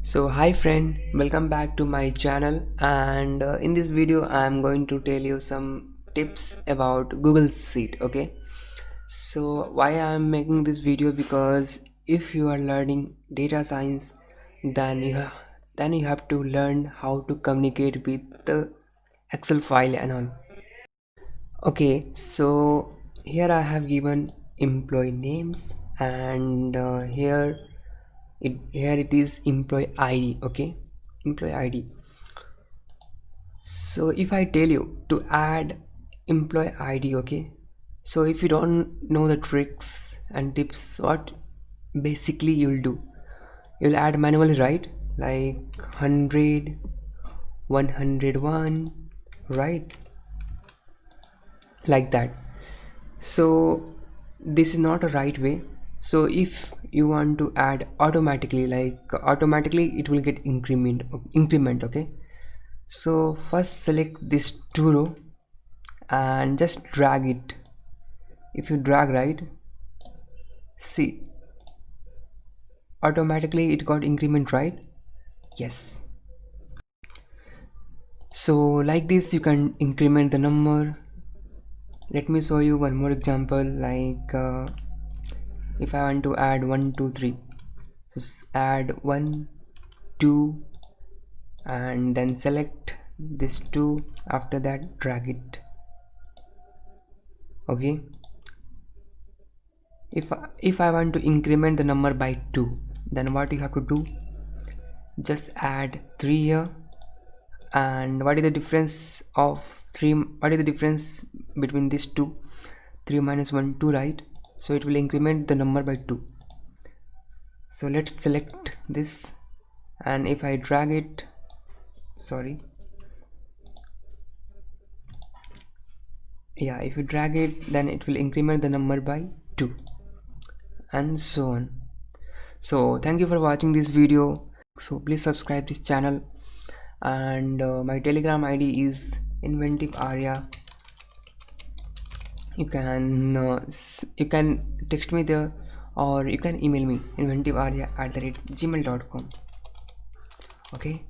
So hi friend, welcome back to my channel, and in this video I am going to tell you some tips about Google Sheet. Okay, so why I am making this video, because if you are learning data science, then you have to learn how to communicate with the Excel file and all. Okay, so here I have given employee names, and here it is employee ID. Okay, employee ID. So if I tell you to add employee ID, okay, so if you don't know the tricks and tips, what basically you'll do, you'll add manually, right? Like 100, 101, right? Like that. So this is not a right way. So if you want to add automatically, like automatically it will get increment. Okay, so first select this two row and just drag it. If you drag, right, see, automatically it got increment, right? Yes. So like this you can increment the number. Let me show you one more example. Like if I want to add 1 2 3, so add 1 2 and then select this 2. After that drag it. Okay, if I want to increment the number by 2, then what you have to do, just add 3 here. And what is the difference of 3, what is the difference between these two? 3 minus 1, 2, right? So it will increment the number by 2. So let's select this, and if I drag it, sorry, yeah, if you drag it, then it will increment the number by 2, and so on. So thank you for watching this video. So please subscribe this channel, and my telegram id is Inventivearya. You can text me there, or you can email me inventivearya@gmail.com. Okay,